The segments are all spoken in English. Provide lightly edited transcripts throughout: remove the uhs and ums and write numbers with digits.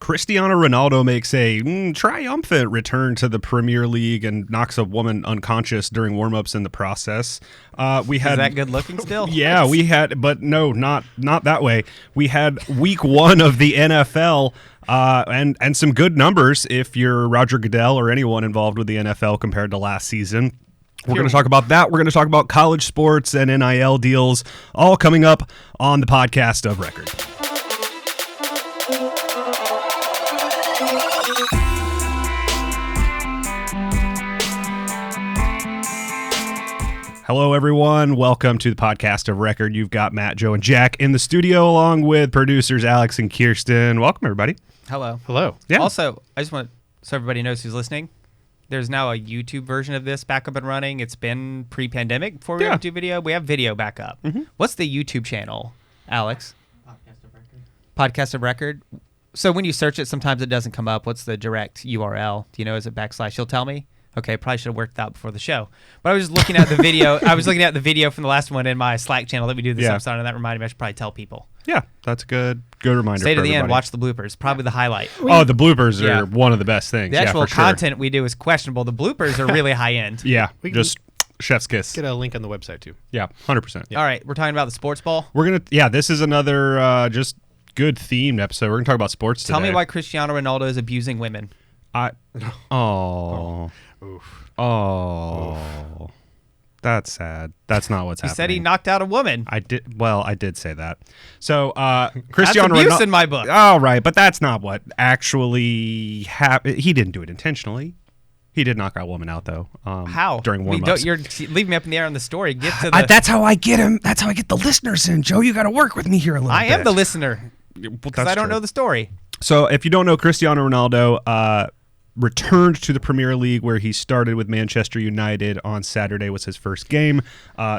Cristiano Ronaldo makes a triumphant return to the Premier League and knocks a woman unconscious during warm-ups in the process. Is that good looking still? Yeah, we had, but no, not that way. We had week 1 of the NFL and some good numbers if you're Roger Goodell or anyone involved with the NFL compared to last season. We're going to talk about that. We're going to talk about college sports and NIL deals, all coming up on the podcast of Record. Hello, everyone. Welcome to the podcast of Record. You've got Matt, Joe, and Jack in the studio, along with producers Alex and Kirsten. Welcome, everybody. Hello. Hello. Yeah. Also, I just want so everybody knows who's listening. There's now a YouTube version of this back up and running. It's been pre-pandemic before we have to do video. We have video back up. Mm-hmm. What's the YouTube channel, Alex? Podcast of Record. Podcast of Record. So when you search it, sometimes it doesn't come up. What's the direct URL? Do you know? Is it / You'll tell me? Okay, probably should have worked that out before the show. But I was just looking at the video. I was looking at the video from the last one in my Slack channel that we do this episode, and that reminded me I should probably tell people. Yeah, that's a good reminder. Stay to the everybody. end. Watch the bloopers. Probably the highlight. The bloopers are one of the best things. The actual for sure. content we do is questionable. The bloopers are really high end. Yeah, just chef's kiss. Get a link on the website too. Yeah, 100%. All right, we're talking about the sports ball. This is another just good themed episode. We're going to talk about sports today. Tell me why Cristiano Ronaldo is abusing women. Oh, that's sad. That's not what's happening. He said he knocked out a woman. I did say that. So, Cristiano That's abuse Ronaldo in my book. Oh, right, but that's not what actually happened. He didn't do it intentionally. He did knock a woman out though. How? During warm-ups. You're leaving me up in the air on the story. Get to the. That's how I get him. That's how I get the listeners in. Joe, you got to work with me here a little bit. I am the listener because I don't know the story. So, if you don't know, Cristiano Ronaldo returned to the Premier League where he started with Manchester United on Saturday was his first game.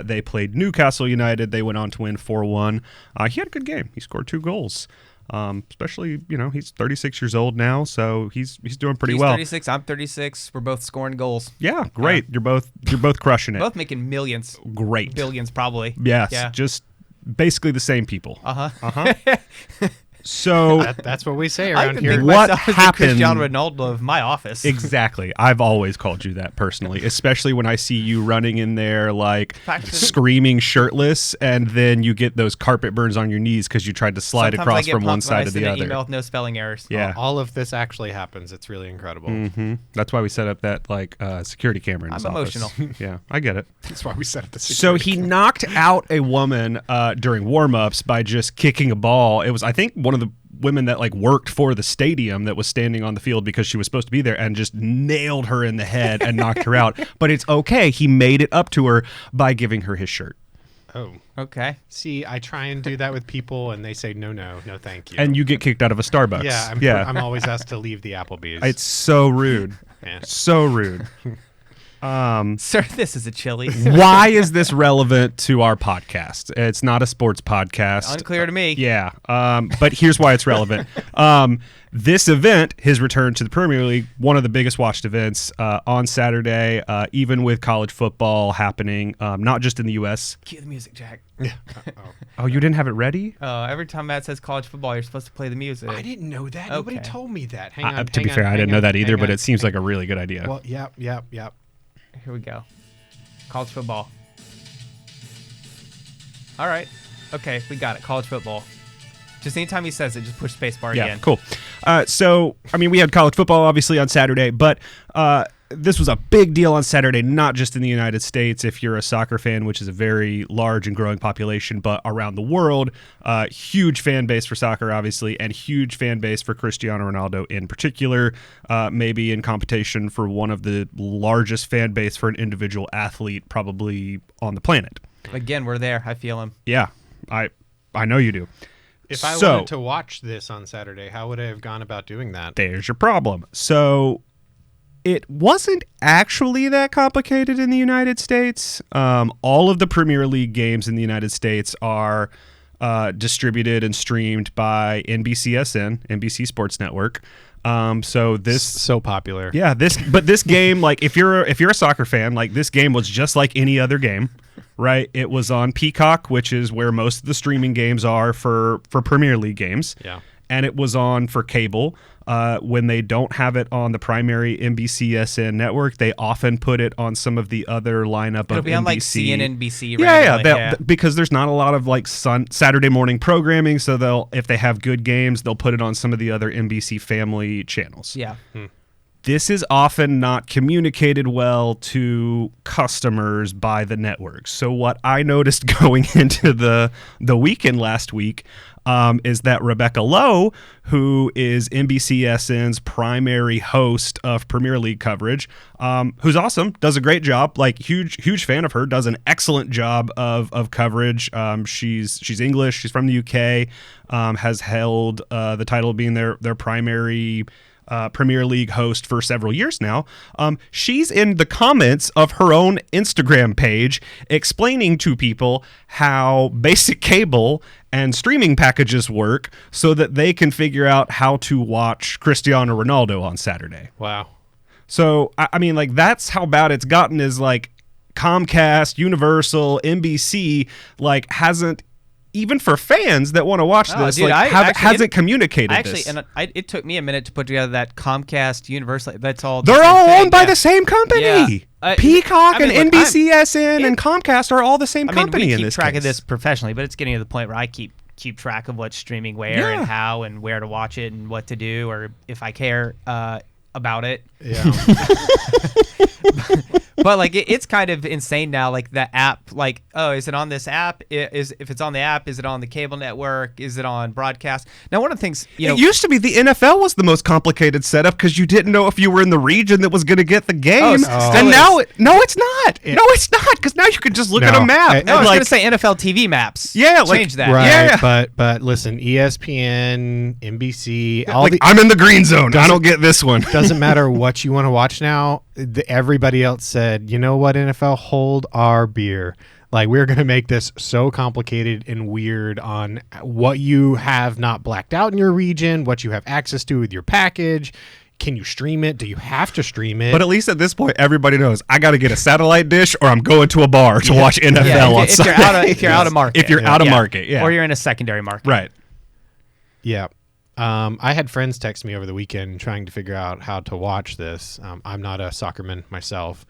They played Newcastle United. They went on to win 4-1. He had a good game. He scored 2 goals. Especially, he's 36 years old now, so he's doing pretty well. He's 36, I'm 36. We're both scoring goals. Yeah, great. Yeah. You're both crushing it. Both making millions. Great. Billions probably. Yes, yeah. Just basically the same people. Uh-huh. So that's what we say around here. What happened? The Cristiano Ronaldo of my office. Exactly. I've always called you that personally, especially when I see you running in there like screaming shirtless, and then you get those carpet burns on your knees because you tried to slide across from one side to the other. Email with no spelling errors. Yeah. All of this actually happens. It's really incredible. Mm-hmm. That's why we set up that security camera in his office. Emotional. Yeah, I get it. That's why we set up the security So he knocked out a woman during warm-ups by just kicking a ball. It was, I think, one of the women that worked for the stadium that was standing on the field because she was supposed to be there, and just nailed her in the head and knocked her out. But it's okay. He made it up to her by giving her his shirt. Oh. Okay. See, I try and do that with people, and they say, no, thank you. And you get kicked out of a Starbucks. Yeah, I'm always asked to leave the Applebee's. It's so rude. Yeah. So rude. Sir, this is a Chili. Why is this relevant to our podcast? It's not a sports podcast. Unclear to me. Yeah. But here's why it's relevant. This event, his return to the Premier League, one of the biggest watched events on Saturday, even with college football happening, not just in the U.S. Cue the music, Jack. Oh, you didn't have it ready? Every time Matt says college football, you're supposed to play the music. I didn't know that. Okay. Nobody told me that. Hang on. To be fair, I didn't know that either, but it seems like a really good idea. Well, yep. Here we go. College football. All right. Okay, we got it. College football. Just anytime he says it, just push spacebar again. Yeah, cool. So, we had college football, obviously, on Saturday, but this was a big deal on Saturday, not just in the United States, if you're a soccer fan, which is a very large and growing population, but around the world. Huge fan base for soccer, obviously, and huge fan base for Cristiano Ronaldo in particular, maybe in competition for one of the largest fan base for an individual athlete probably on the planet. Again, we're there. I feel him. Yeah, I know you do. If I wanted to watch this on Saturday, how would I have gone about doing that? There's your problem. So it wasn't actually that complicated in the United States. All of the Premier League games in the United States are distributed and streamed by NBCSN, NBC Sports Network. So this so popular. Yeah, this game, if you're a soccer fan, this game was just like any other game, right? It was on Peacock, which is where most of the streaming games are for Premier League games. Yeah. and it was on for cable. When they don't have it on the primary NBCSN network, they often put it on some of the other lineup It'll of be NBC. on like CNNBC. Yeah. Because there's not a lot of like Saturday morning programming, so if they have good games, they'll put it on some of the other NBC family channels. Yeah. This is often not communicated well to customers by the networks. So what I noticed going into the weekend last week is that Rebecca Lowe, who is NBCSN's primary host of Premier League coverage, who's awesome, does a great job, like huge fan of her, does an excellent job of coverage. She's English, she's from the UK, has held the title of being their primary Premier League host for several years now. She's in the comments of her own Instagram page explaining to people how basic cable and streaming packages work so that they can figure out how to watch Cristiano Ronaldo on Saturday. Wow. So, I mean, like, that's how bad it's gotten, is like Comcast, Universal, NBC, like, hasn't, even for fans that want to watch this, dude, hasn't communicated this. And it took me a minute to put together that Comcast, Universal. That's all. They're all owned by the same company. Yeah. Peacock and NBCSN and Comcast are all the same company we in keep this track case. of this professionally, but it's getting to the point where I keep track of what's streaming where and how and where to watch it and what to do, or if I care about it. Yeah. But like it's kind of insane now. Like the app, like, oh, is it on this app? If it's on the app, is it on the cable network? Is it on broadcast? Now, one of the things it used to be the NFL was the most complicated setup because you didn't know if you were in the region that was going to get the game. And now, no, it's not. No, it's not, because now you can just look at a map. I was going to say NFL TV maps. Yeah, change that. Right, yeah. But listen, ESPN, NBC, I'm in the green zone. I don't get this one. Doesn't matter what you want to watch now. Everybody else said, you know what, NFL, hold our beer. Like, we're going to make this so complicated and weird on what you have not blacked out in your region, what you have access to with your package. Can you stream it? Do you have to stream it? But at least at this point, everybody knows I got to get a satellite dish or I'm going to a bar to watch NFL on Sunday. If you're out of market. If you're out of market, yeah. Or you're in a secondary market. Right. Yeah. I had friends text me over the weekend trying to figure out how to watch this. I'm not a soccerman myself,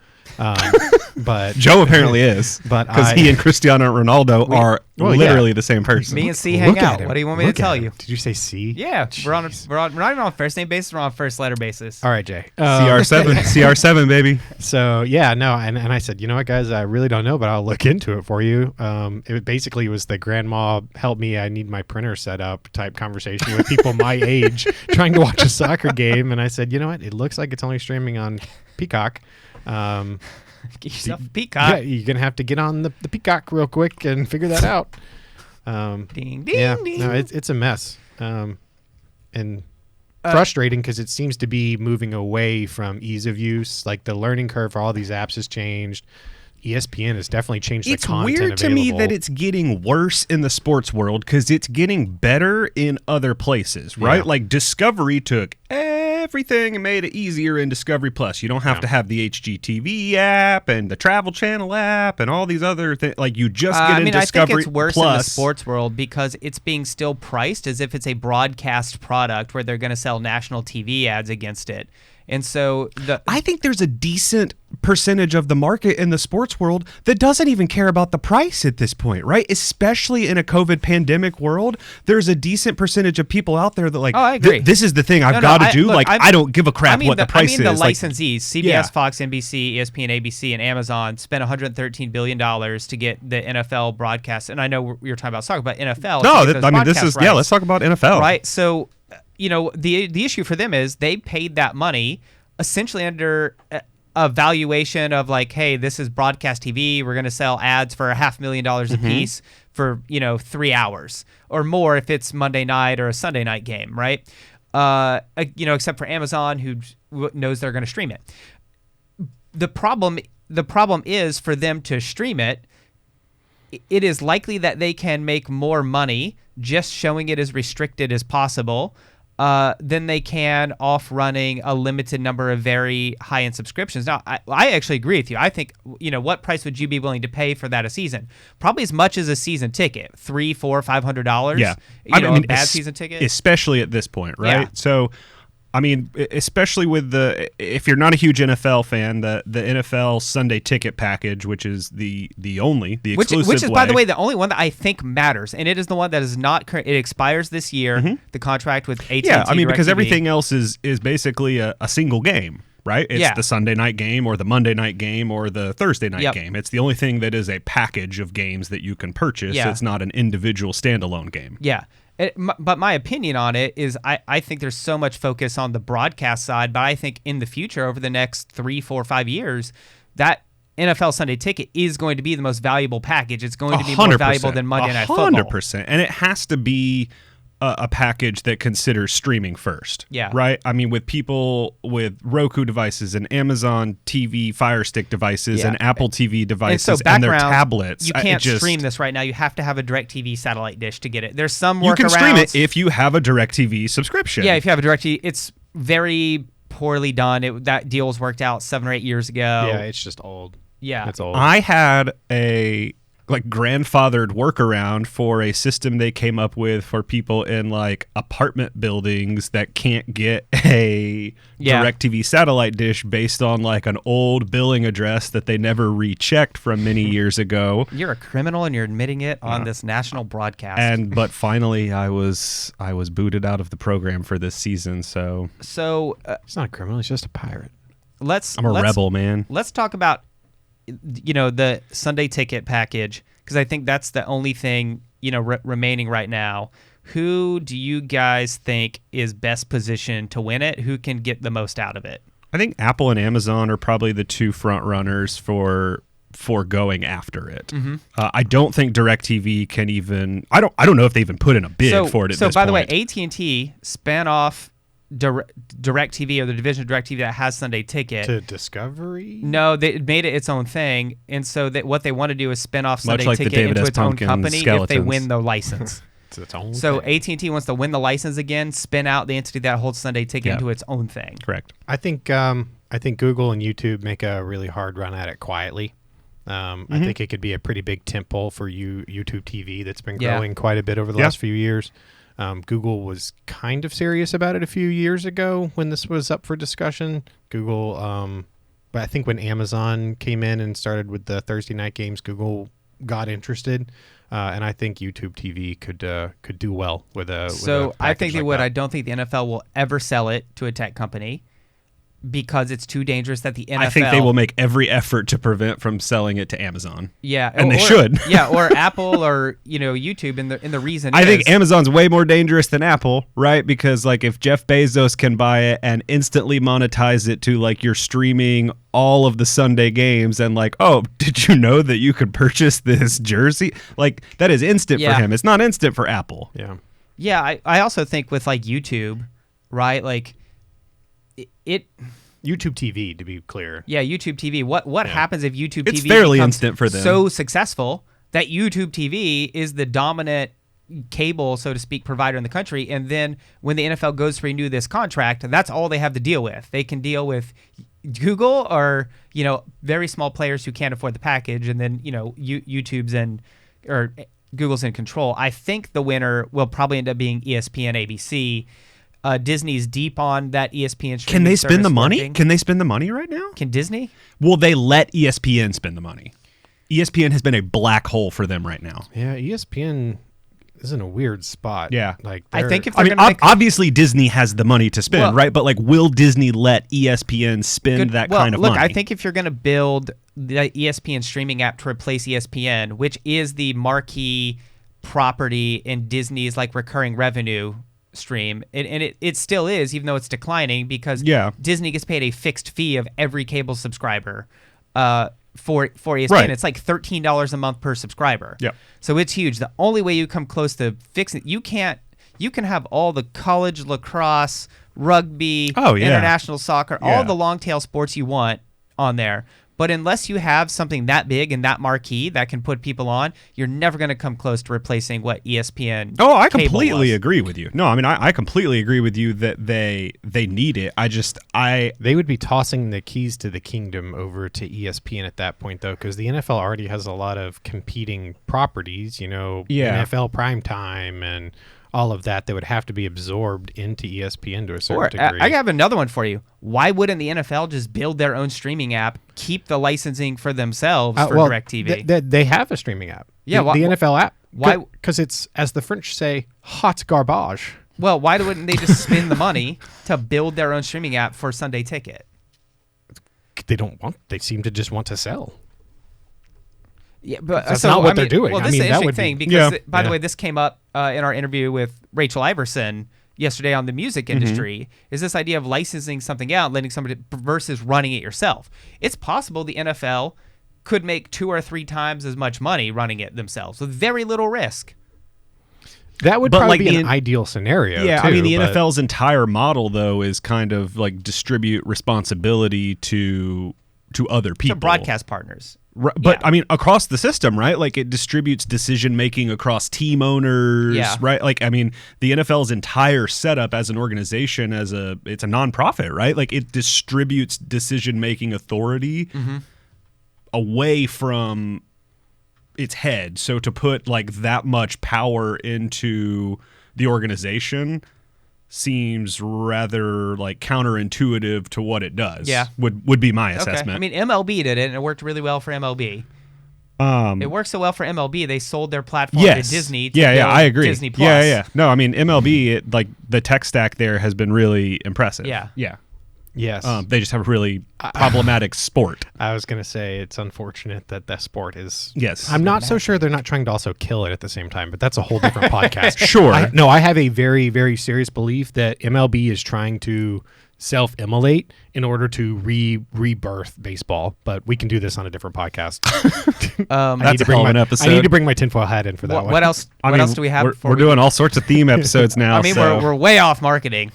but Joe apparently is. But because he and Cristiano Ronaldo are literally the same person. Me and C hang out. What do you want me to tell you? Did you say C? Yeah, we're not even on first name basis. We're on first letter basis. All right, Jay. CR7, baby. So yeah, no, and I said, you know what, guys, I really don't know, but I'll look into it for you. It basically was the grandma help me, I need my printer set up type conversation with people my age trying to watch a soccer game, and I said, you know what, it looks like it's only streaming on Peacock. Get yourself a Peacock. Yeah, you're gonna have to get on the Peacock real quick and figure that out. Ding, ding. No, it's a mess, and frustrating because it seems to be moving away from ease of use. Like, the learning curve for all these apps has changed. ESPN has definitely changed the content available. It's weird to me that it's getting worse in the sports world because it's getting better in other places, right? Yeah. Like, Discovery took everything and made it easier in Discovery Plus. You don't have to have the HGTV app and the Travel Channel app and all these other things. Like, you just get in Discovery Plus. I think it's worse in the sports world because it's being still priced as if it's a broadcast product where they're going to sell national TV ads against it. And so I think there's a decent percentage of the market in the sports world that doesn't even care about the price at this point, right? Especially in a COVID pandemic world, there's a decent percentage of people out there that like, I agree. This is the thing I've got to do. I don't give a crap what the price is. The licensees, CBS, Fox, NBC, ESPN, ABC, and Amazon spent $113 billion to get the NFL broadcast. And I know we were talking about soccer, but NFL. No, this is, let's talk about NFL. Right. So, the issue for them is they paid that money essentially under a valuation of like, hey, this is broadcast TV. We're going to sell ads for $500,000 a piece for 3 hours or more if it's Monday night or a Sunday night game, right? Except for Amazon, who knows they're going to stream it. The problem is for them to stream it. It is likely that they can make more money just showing it as restricted as possible. than they can off running a limited number of very high-end subscriptions. Now, I actually agree with you. I think, what price would you be willing to pay for that a season? Probably as much as a season ticket, $300, $400, $500. Yeah, a bad season ticket, especially at this point, right? Yeah. So, I mean, especially with if you're not a huge NFL fan, the NFL Sunday ticket package, which is the exclusive which is, way. by the way, the only one that I think matters, and it is the one that is not current. It expires this year. The contract with AT&T. Yeah, I mean, because DirecTV. everything else is basically a single game, right? It's the Sunday night game or the Monday night game or the Thursday night game. It's the only thing that is a package of games that you can purchase. Yeah. It's not an individual standalone game. Yeah. But my opinion on it is I think there's so much focus on the broadcast side, but I think in the future, over the next 3, 4, 5 years, that NFL Sunday ticket is going to be the most valuable package. It's going to be more valuable than Monday Night Football. 100%. And it has to be a package that considers streaming first. Yeah. Right? I mean, with people with Roku devices and Amazon TV Fire Stick devices and Apple TV devices and their tablets. You can't stream this right now. You have to have a DirecTV satellite dish to get it. There's some workarounds. You can stream it if you have a DirecTV subscription. Yeah, if you have a DirecTV. It's very poorly done. That deal was worked out 7 or 8 years ago. Yeah, it's just old. Yeah. It's old. I had a grandfathered workaround for a system they came up with for people in apartment buildings that can't get a DirecTV satellite dish based on an old billing address that they never rechecked from many years ago. You're a criminal and you're admitting it on this national broadcast. But finally I was booted out of the program for this season. So it's not a criminal, he's just a pirate. I'm a rebel, man. Let's talk about the Sunday ticket package, because I think that's the only thing remaining right now. Who do you guys think is best positioned to win it? Who can get the most out of it? I think Apple and Amazon are probably the two front runners for going after it. Mm-hmm. I don't think DirecTV can even. I don't know if they even put in a bid for it. At this point. So by the way, AT&T spun off DirecTV, or the division of DirecTV that has Sunday Ticket, to Discovery. No, they made it its own thing, and so what they want to do is spin off Sunday Ticket into its own company if they win the license. It's its own so thing. AT&T wants to win the license again, spin out the entity that holds Sunday Ticket into its own thing. Correct. I think Google and YouTube make a really hard run at it quietly. I think it could be a pretty big tentpole for YouTube TV that's been growing quite a bit over the last few years. Google was kind of serious about it a few years ago when this was up for discussion. Google, but I think when Amazon came in and started with the Thursday night games, Google got interested, and I think YouTube TV could do well with a. So I think they would. That. I don't think the NFL will ever sell it to a tech company, because it's too dangerous that the NFL... I think they will make every effort to prevent from selling it to Amazon. Yeah. And they should. Yeah, or Apple or, YouTube, and the reason I think Amazon's way more dangerous than Apple, right? Because, if Jeff Bezos can buy it and instantly monetize it to, you're streaming all of the Sunday games and, oh, did you know that you could purchase this jersey? That is instant for him. It's not instant for Apple. Yeah. Yeah, I also think with, YouTube, right, YouTube TV, to be clear. Yeah, YouTube TV. What happens if YouTube TV it's fairly becomes instant for them. So successful that YouTube TV is the dominant cable, so to speak, provider in the country, and then when the NFL goes to renew this contract, that's all they have to deal with. They can deal with Google or very small players who can't afford the package, and then YouTube's or Google's in control. I think the winner will probably end up being ESPN, ABC. Disney's deep on that ESPN streaming. Can they spend the money? Working. Can they spend the money right now? Can Disney? Will they let ESPN spend the money? ESPN has been a black hole for them right now. Yeah, ESPN is in a weird spot. Yeah. I think if they're going to obviously Disney has the money to spend, right? But will Disney let ESPN spend that kind of money? Look, I think if you're going to build the ESPN streaming app to replace ESPN, which is the marquee property in Disney's recurring revenue stream, and it still is, even though it's declining, because Disney gets paid a fixed fee of every cable subscriber for ESPN. Right. It's $13 a month per subscriber. Yep. So it's huge. The only way you come close to fixing it, you can have all the college lacrosse, rugby, international soccer, all the long tail sports you want on there. But unless you have something that big and that marquee that can put people on, you're never going to come close to replacing what ESPN. Oh, I cable completely was. agree with you. No, I mean I completely agree with you that they need it. They would be tossing the keys to the kingdom over to ESPN at that point, though, because the NFL already has a lot of competing properties, NFL Primetime and all of that would have to be absorbed into ESPN to a certain degree. I have another one for you. Why wouldn't the NFL just build their own streaming app, keep the licensing for themselves for DirecTV? They have a streaming app. Yeah, the NFL app. Why? Because it's, as the French say, hot garbage. Well, why wouldn't they just spend the money to build their own streaming app for Sunday Ticket? They seem to just want to sell. Yeah, but that's not what they're doing. Well, this is an interesting thing because, by the way, this came up in our interview with Rachel Iverson yesterday on the music industry. Is this idea of licensing something out, letting somebody versus running it yourself? It's possible the NFL could make 2 or 3 times as much money running it themselves with very little risk. That would probably be an ideal scenario. Yeah, too, I mean the NFL's entire model though is kind of like distribute responsibility to other people, to broadcast partners. Right, but I mean across the system, right? Like it distributes decision making across team owners, right? Like I mean the NFL's entire setup as an organization, it's a nonprofit, right? Like it distributes decision making authority away from its head. So to put like that much power into the organization seems rather like counterintuitive to what it does. Yeah, would be my assessment. I mean, MLB did it, and it worked really well for MLB. It worked so well for MLB, they sold their platform to Disney. I agree. Disney Plus. Yeah. No, I mean MLB, like the tech stack there has been really impressive. Yeah. Yes. They just have a really problematic sport. I was going to say it's unfortunate that that sport is. Yes. I'm not so sure they're not trying to also kill it at the same time, but that's a whole different podcast. Sure. I have a very, very serious belief that MLB is trying to self-immolate in order to rebirth baseball, but we can do this on a different podcast. That's a hell of an episode. I need to bring my tinfoil hat in for that one. What else? What else do we have? We're doing all sorts of theme episodes now. I mean, we're way off marketing.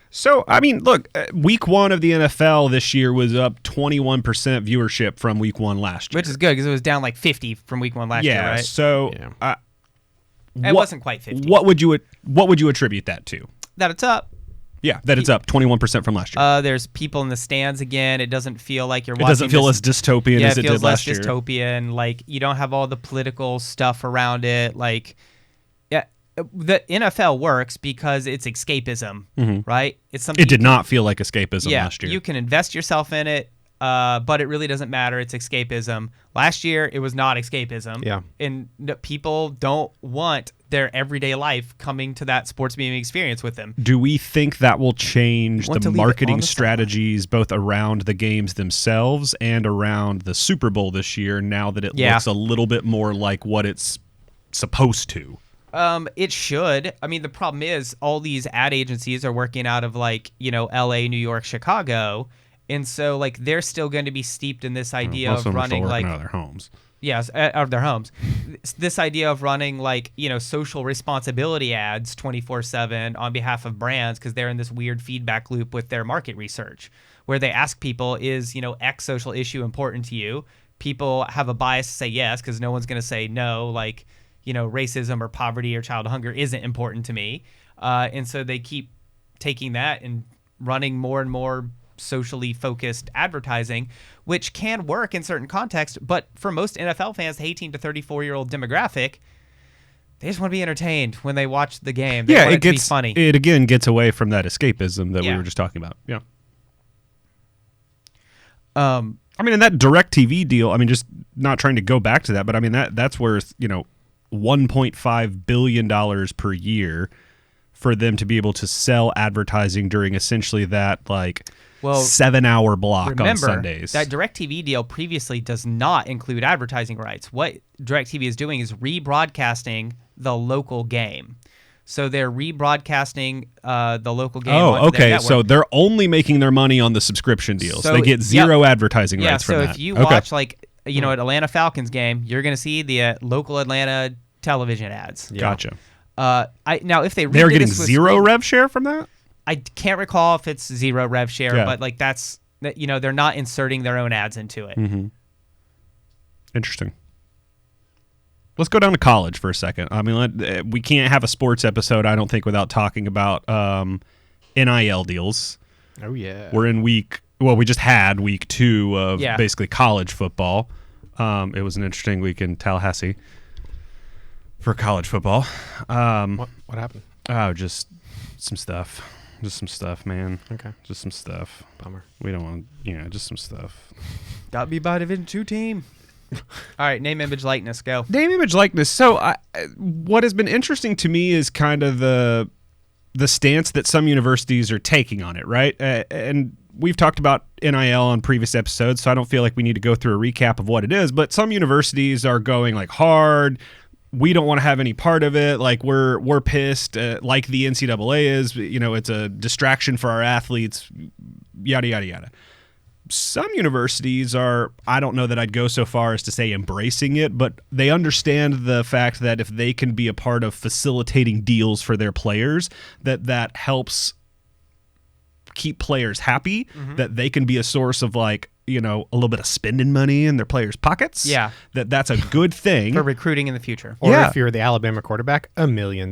So, I mean, look, week 1 of the NFL this year was up 21% viewership from week 1 last year. Which is good because it was down like 50 from week 1 last year, right? So, it wasn't quite 50. What would you attribute that to? That it's up. Yeah, that it's up 21% from last year. There's people in the stands again. It doesn't feel like you're watching. It doesn't feel as dystopian as it did last year. It feels less dystopian. Like, you don't have all the political stuff around it. Like, the NFL works because it's escapism, right? It's something. It did not feel like escapism last year. You can invest yourself in it, but it really doesn't matter. It's escapism. Last year, it was not escapism. Yeah. And people don't want their everyday life coming to that sports viewing experience with them. Do we think that will change the marketing strategies both around the games themselves and around the Super Bowl this year now that it looks a little bit more like what it's supposed to? It should. I mean, the problem is all these ad agencies are working out of like, LA, New York, Chicago. And so like they're still going to be steeped in this idea of running like out of their homes. Yes, out of their homes. This idea of running like, social responsibility ads 24/7 on behalf of brands because they're in this weird feedback loop with their market research where they ask people, is, X social issue important to you? People have a bias to say yes because no one's going to say no, like, racism or poverty or child hunger isn't important to me. And so they keep taking that and running more and more socially focused advertising, which can work in certain contexts. But for most NFL fans, the 18 to 34-year-old demographic, they just want to be entertained when they watch the game. They want it to be funny. It again gets away from that escapism that we were just talking about. Yeah. I mean, in that DirecTV deal, I mean, just not trying to go back to that, but I mean, that's worth, $1.5 billion per year for them to be able to sell advertising during essentially that 7-hour block on Sundays. That DirecTV deal previously does not include advertising rights. What DirecTV is doing is rebroadcasting the local game. So they're rebroadcasting the local game. Oh, okay. So they're only making their money on the subscription deals. So they get zero adverasing rights from that. Yeah, so if you watch an Atlanta Falcons game, you're going to see the local Atlanta television ads. Yeah. Gotcha. Now, if they're getting zero rev share from that? I can't recall if it's zero rev share, but that's that they're not inserting their own ads into it. Mm-hmm. Interesting. Let's go down to college for a second. I mean, we can't have a sports episode, I don't think, without talking about NIL deals. Oh, yeah. We're in we just had week 2 of basically college football. It was an interesting week in Tallahassee for college football. What happened? Oh, just some stuff. Just some stuff, man. Okay. Just some stuff. Bummer. We don't want, just some stuff. Got me by Division 2 team. All right, name, image, likeness, go. Name, image, likeness. So what has been interesting to me is kind of the stance that some universities are taking on it, right? And we've talked about NIL on previous episodes, so I don't feel like we need to go through a recap of what it is, but some universities are going like hard. We don't want to have any part of it. Like we're pissed, like the NCAA is. It's a distraction for our athletes. Yada yada yada. Some universities are, I don't know that I'd go so far as to say embracing it, but they understand the fact that if they can be a part of facilitating deals for their players, that helps keep players happy, that they can be a source of a little bit of spending money in their players' pockets. Yeah. That's a good thing. For recruiting in the future. Or if you're the Alabama quarterback, $1 million.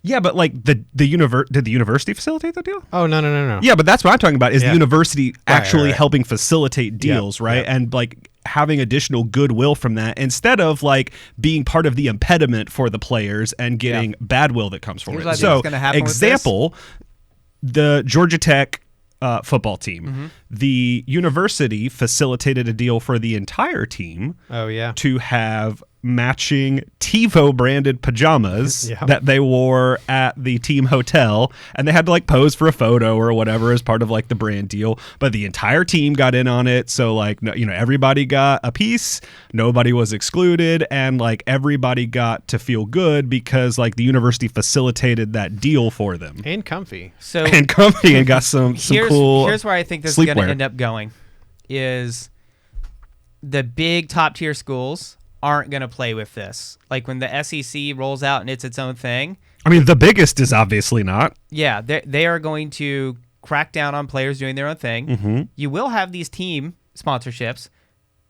Yeah, but did the university facilitate that deal? Oh, no. Yeah, but that's what I'm talking about is the university actually right. helping facilitate deals, right? Yep. And having additional goodwill from that instead of being part of the impediment for the players and getting bad will that comes from it. So, example, the Georgia Tech football team, the university facilitated a deal for the entire team. Oh, yeah. To have matching TiVo branded pajamas that they wore at the team hotel, and they had to pose for a photo or whatever as part of the brand deal, but the entire team got in on it, so everybody got a piece, nobody was excluded, and everybody got to feel good because the university facilitated that deal for them and comfy and got some cool. Here's where I think this is going to end up going is the big top tier schools aren't going to play with this. When the SEC rolls out and it's its own thing. I mean, the biggest is obviously not. Yeah, they are going to crack down on players doing their own thing. Mm-hmm. You will have these team sponsorships.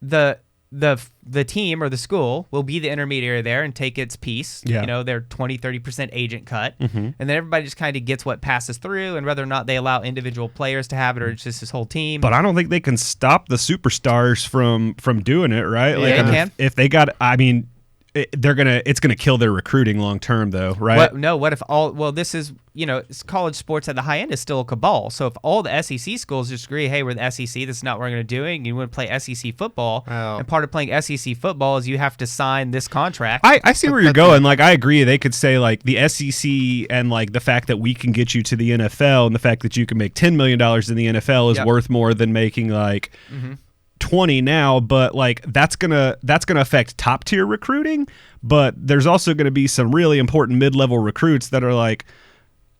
The team or the school will be the intermediary there and take its piece, their 20-30% agent cut. And then everybody just kind of gets what passes through, and whether or not they allow individual players to have it or it's just this whole team. But I don't think they can stop the superstars from doing it, right? They can. If they got, I mean, it's gonna kill their recruiting long term though, right? What if this is college sports at the high end is still a cabal. So if all the SEC schools just agree, hey, we're the SEC, this is not what we're going to do, and you want to play SEC football, and part of playing SEC football is you have to sign this contract. I see where you're going. I agree. They could say the SEC and the fact that we can get you to the NFL and the fact that you can make $10 million in the NFL is worth more than making 20 now, but that's gonna affect top tier recruiting, but there's also gonna be some really important mid-level recruits that are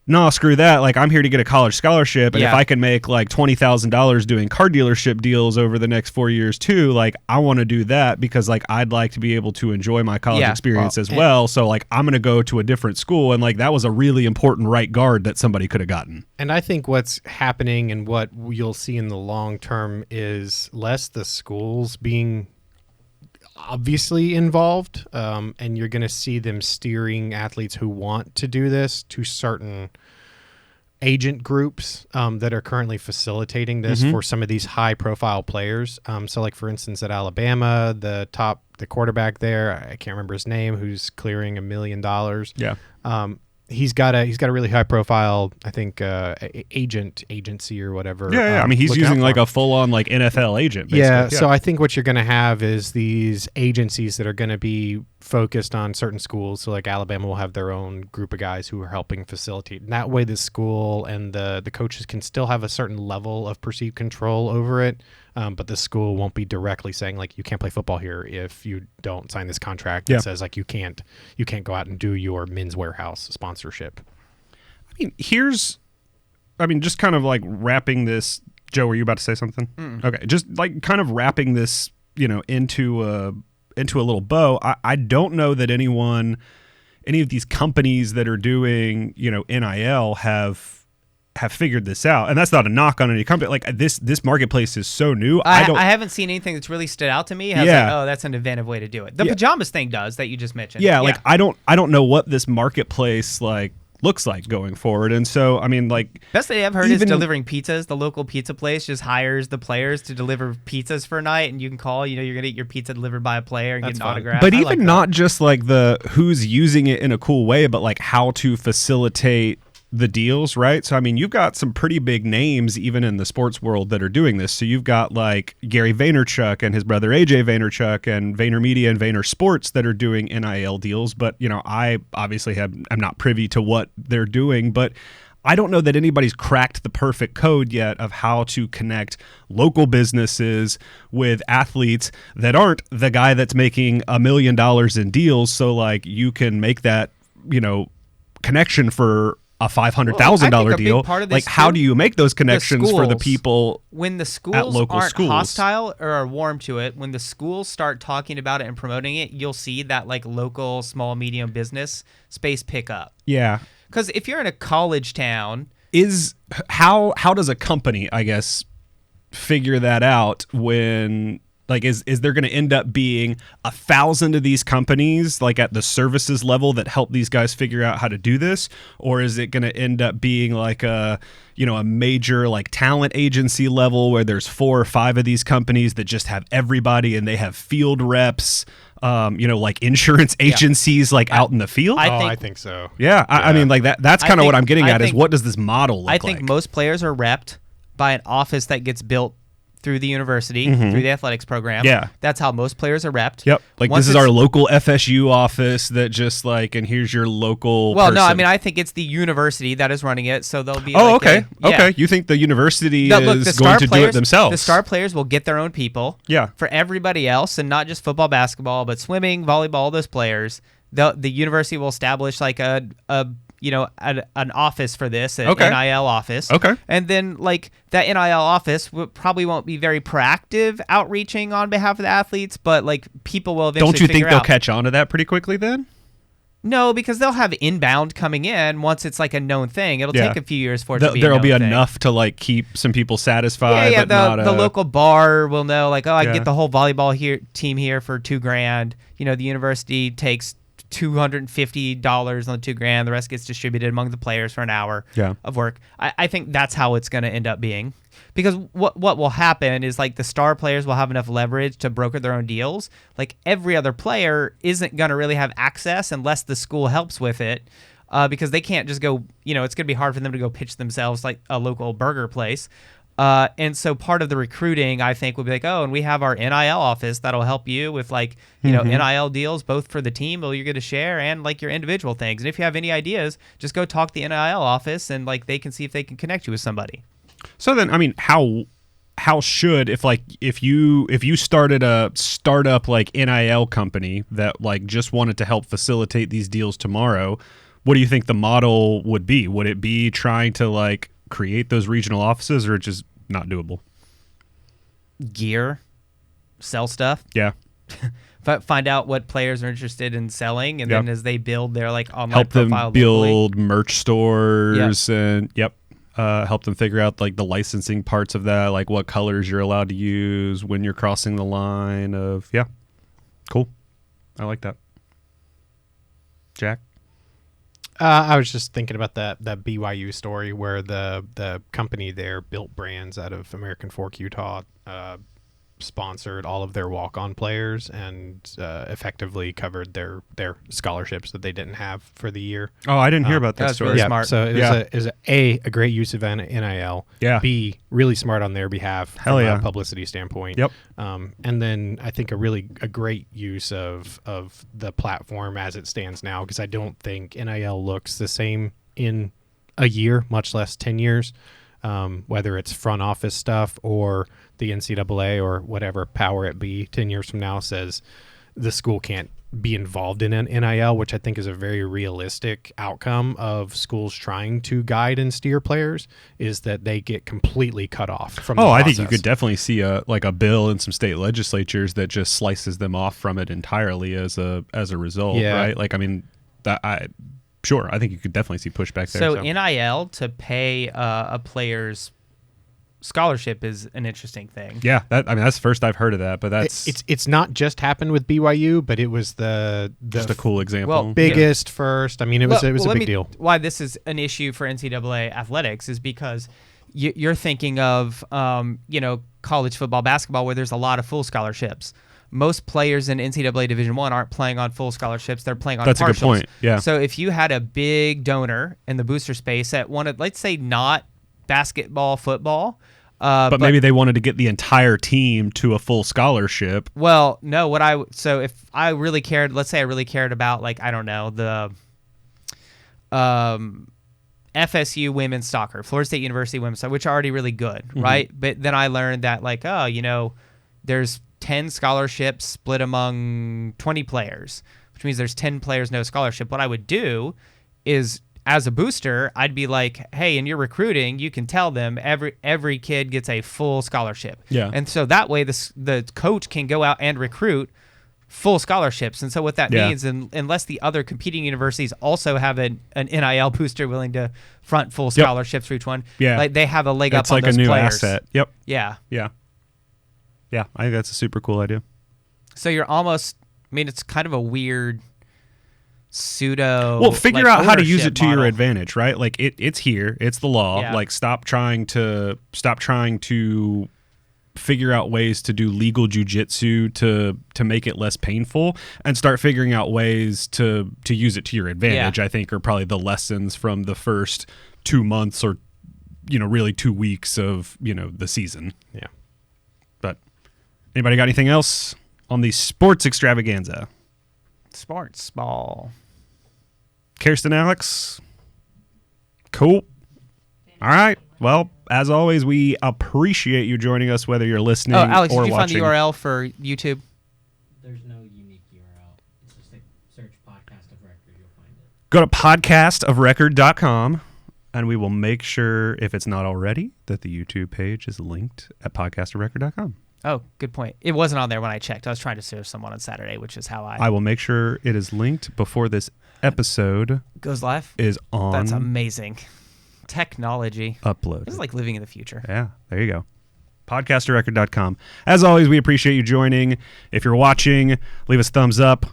no, screw that. I'm here to get a college scholarship, and if I can make $20,000 doing car dealership deals over the next 4 years too, I want to do that because I'd like to be able to enjoy my college experience as well. So I'm going to go to a different school, and that was a really important right guard that somebody could have gotten. And I think what's happening and what you'll see in the long term is less the schools being obviously involved, and you're going to see them steering athletes who want to do this to certain agent groups that are currently facilitating this for some of these high profile players. So for instance, at Alabama, the quarterback there, I can't remember his name, who's clearing $1 million. Yeah. He's got a really high profile, I think, agency or whatever. Yeah. I mean, he's using a full on NFL agent. Basically. Yeah. So I think what you're going to have is these agencies that are going to be focused on certain schools. So Alabama will have their own group of guys who are helping facilitate. And that way the school and the coaches can still have a certain level of perceived control over it. But the school won't be directly saying you can't play football here if you don't sign this contract that says you can't go out and do your Men's Warehouse sponsorship. I mean, just kind of wrapping this. Joe, were you about to say something? Okay, just kind of wrapping this, into a little bow. I don't know that any of these companies that are doing, NIL have have figured this out, and that's not a knock on any company. Like this marketplace is so new. I haven't seen anything that's really stood out to me. Like, oh, that's an inventive way to do it. The pajamas thing does that you just mentioned. Yeah, like I don't know what this marketplace like looks like going forward, and so I mean, like best thing I've heard is delivering pizzas. The local pizza place just hires the players to deliver pizzas for a night, and you can call. You're gonna get your pizza delivered by a player and get an autograph. But even not just like the who's using it in a cool way, but like how to facilitate the deals, right? So I mean, you've got some pretty big names even in the sports world that are doing this. So you've got like Gary Vaynerchuk and his brother AJ Vaynerchuk and VaynerMedia and Vayner Sports that are doing NIL deals. But I obviously I'm not privy to what they're doing, but I don't know that anybody's cracked the perfect code yet of how to connect local businesses with athletes that aren't the guy that's making $1 million in deals. So like you can make that connection for a $500,000 deal. Like, how do you make those connections for the people when the schools at local aren't schools? Hostile or are warm to it? When the schools start talking about it and promoting it, you'll see that like local small medium business space pick up. Yeah, because if you're in a college town, how does a company, I guess, figure that out when? Like, is there going to end up being 1,000 of these companies, like at the services level, that help these guys figure out how to do this, or is it going to end up being like a major like talent agency level where there's 4 or 5 of these companies that just have everybody and they have field reps, like insurance agencies like out in the field? I think so. Yeah, I mean, like that's kind of what I'm getting at is what does this model look like? I think most players are repped by an office that gets built through the university, through the athletics program. Yeah. That's how most players are repped. Yep. Like, this is our local FSU office that just like, and here's your local person. No, I mean, I think it's the university that is running it, so they'll be okay. You think the university is going to do it themselves? The star players will get their own people. Yeah. For everybody else, and not just football, basketball, but swimming, volleyball, all those players, the university will establish like an office for this, an NIL office. Okay. And then like that NIL office probably won't be very proactive outreaching on behalf of the athletes, but like people will eventually Don't you think they'll catch on to that pretty quickly then? No, because they'll have inbound coming in once it's like a known thing. It'll take a few years for it to be a There'll known be thing. enough to like keep some people satisfied. Yeah, but the local bar will know like, I can get the whole volleyball team here for $2,000. The university takes $250 on the $2,000. The rest gets distributed among the players for an hour of work. I think that's how it's going to end up being, because what will happen is like the star players will have enough leverage to broker their own deals. Like every other player isn't going to really have access unless the school helps with it, because they can't just go. It's going to be hard for them to go pitch themselves like a local burger place. And so part of the recruiting, I think, will be like, and we have our NIL office that'll help you with like, NIL deals, both for the team that you're going to share and like your individual things. And if you have any ideas, just go talk to the NIL office and like they can see if they can connect you with somebody. So then, I mean, how should, if you started a startup like NIL company that like just wanted to help facilitate these deals tomorrow, what do you think the model would be? Would it be trying to like create those regional offices, or just not doable? Gear, sell stuff. Yeah. Find out what players are interested in selling, and then as they build their like online help them profile build merch stores and help them figure out like the licensing parts of that, like what colors you're allowed to use when you're crossing the line of cool. I like that. Jack? I was just thinking about that BYU story where the company there built brands out of American Fork, Utah, sponsored all of their walk-on players and effectively covered their scholarships that they didn't have for the year. Oh, I didn't hear about that story. Really smart. So it was a great use of NIL. Yeah. B, really smart on their behalf from a publicity standpoint. Yep. And then I think a great use of the platform as it stands now, because I don't think NIL looks the same in a year, much less 10 years. Whether it's front office stuff or the NCAA or whatever power it be 10 years from now says the school can't be involved in an NIL, which I think is a very realistic outcome of schools trying to guide and steer players, is that they get completely cut off from the process. I think you could definitely see a bill in some state legislatures that just slices them off from it entirely as a result, right? Like, I mean, sure, I think you could definitely see pushback there. So NIL to pay a player's scholarship is an interesting thing. Yeah, that's the first I've heard of that, but that's it's not just happened with BYU, but it was just a cool example. Well, biggest first. I mean, it was a big deal. Why this is an issue for NCAA athletics is because you're thinking of college football, basketball, where there's a lot of full scholarships. Most players in NCAA Division I aren't playing on full scholarships; they're playing on That's partials. a good point. Yeah. So if you had a big donor in the booster space that wanted, let's say, not basketball, football. But maybe they wanted to get the entire team to a full scholarship. Well, no. If I really cared, let's say I really cared about, like, I don't know, the FSU women's soccer, Florida State University women's soccer, which are already really good, right? But then I learned that, like, there's 10 scholarships split among 20 players, which means there's 10 players, no scholarship. What I would do is, as a booster, I'd be like, hey, in your recruiting, you can tell them every kid gets a full scholarship. Yeah. And so that way the coach can go out and recruit full scholarships. And so what that means, unless the other competing universities also have an NIL booster willing to front full scholarships for each one, like they have a leg up on those players. It's like a new asset. Yep. Yeah. Yeah. Yeah, I think that's a super cool idea. So you're almost, it's kind of a weird pseudo. Well, figure out how to use it to model. your advantage, right? Like it's here, it's the law. Yeah. Like stop trying to figure out ways to do legal jujitsu to make it less painful, and start figuring out ways to use it to your advantage. I think are probably the lessons from the first 2 months or really 2 weeks of the season. Yeah. But anybody got anything else on the sports extravaganza? Sports ball. Kirsten, Alex? Cool. All right. Well, as always, we appreciate you joining us, whether you're listening or watching. Alex, did you find the URL for YouTube? There's no unique URL. It's just like search Podcast of Record. You'll find it. Go to podcastofrecord.com, and we will make sure, if it's not already, that the YouTube page is linked at podcastofrecord.com. Oh, good point. It wasn't on there when I checked. I was trying to serve someone on Saturday, which is how I will make sure it is linked before this episode goes live. Is on. That's amazing. Technology. Upload. This is like living in the future. Yeah, there you go. Podcastofrecord.com. As always, we appreciate you joining. If you're watching, leave us a thumbs up.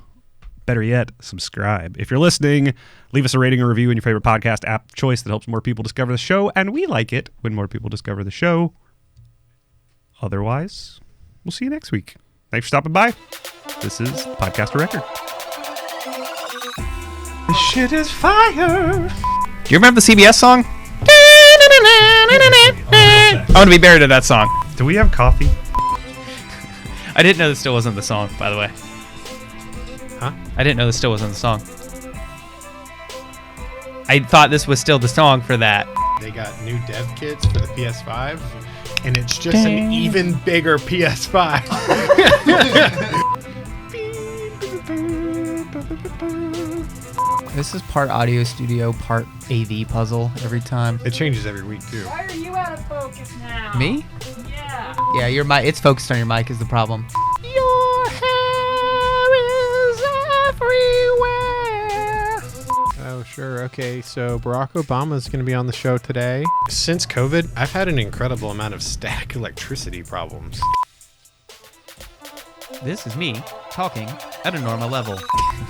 Better yet, subscribe. If you're listening, leave us a rating or review in your favorite podcast app choice that helps more people discover the show, and we like it when more people discover the show. Otherwise, we'll see you next week. Thanks for stopping by. This is Podcast of Record. This shit is fire. Do you remember the CBS song? I want to be buried in that song. Do we have coffee? I didn't know this still wasn't the song, by the way. Huh? I didn't know this still wasn't the song. I thought this was still the song for that. They got new dev kits for the PS5, and it's just an even bigger PS5. This is part audio studio, part AV puzzle every time. It changes every week, too. Why are you out of focus now? Me? Yeah. Yeah, your mic. It's focused on your mic is the problem. Your hair is everywhere. Oh, sure. Okay, so Barack Obama is going to be on the show today. Since COVID, I've had an incredible amount of static electricity problems. This is me talking at a normal level.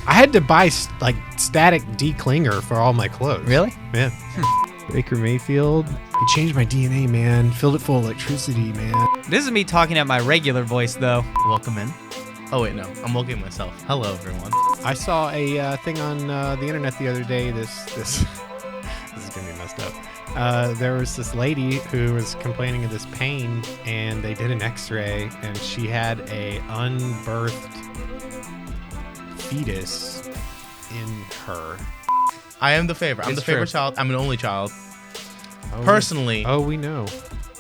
I had to buy static declinger for all my clothes. Really? Man. Baker Mayfield. He changed my DNA, man. Filled it full of electricity, man. This is me talking at my regular voice, though. Welcome in. Oh, wait, no. I'm welcoming myself. Hello, everyone. I saw a thing on the internet the other day. This is going to be messed up. There was this lady who was complaining of this pain, and they did an x-ray, and she had a unbirthed fetus in her. I am the favorite. I'm It's the favorite true. child. I'm an only child. Oh, Personally. Oh, we know.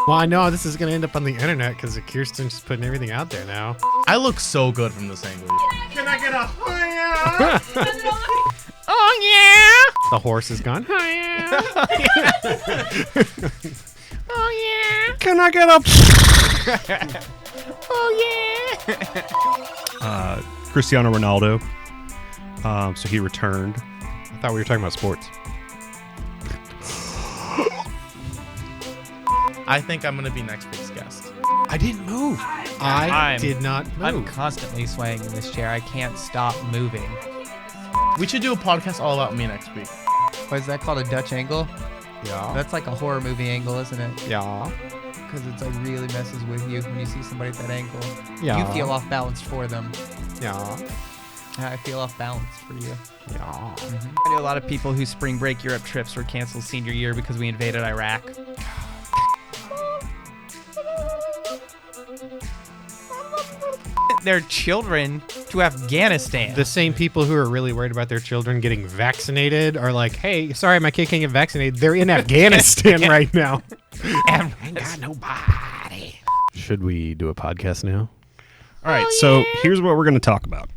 Well, I know this is going to end up on the internet because Kirsten's just putting everything out there now. I look so good from this angle. Can I get a Oh, yeah! The horse is gone. Oh, yeah! Can I get a Oh, yeah! Cristiano Ronaldo. So he returned Thought we were talking about sports. I think I'm gonna be next week's guest. I didn't move. I I'm- did not move. I'm constantly swaying in this chair. I can't stop moving. We should do a podcast all about me next week. What is that called? A Dutch angle? Yeah. That's like a horror movie angle, isn't it? Yeah. Because it's like really messes with you when you see somebody at that angle. Yeah. You feel off balance for them. Yeah. I feel off balance for you. Yeah. I know a lot of people whose spring break Europe trips were canceled senior year because we invaded Iraq. Their children to Afghanistan. The same people who are really worried about their children getting vaccinated are like, hey, sorry, my kid can't get vaccinated. They're in Afghanistan right now. Ain't got nobody. Should we do a podcast now? All right, so here's what we're going to talk about.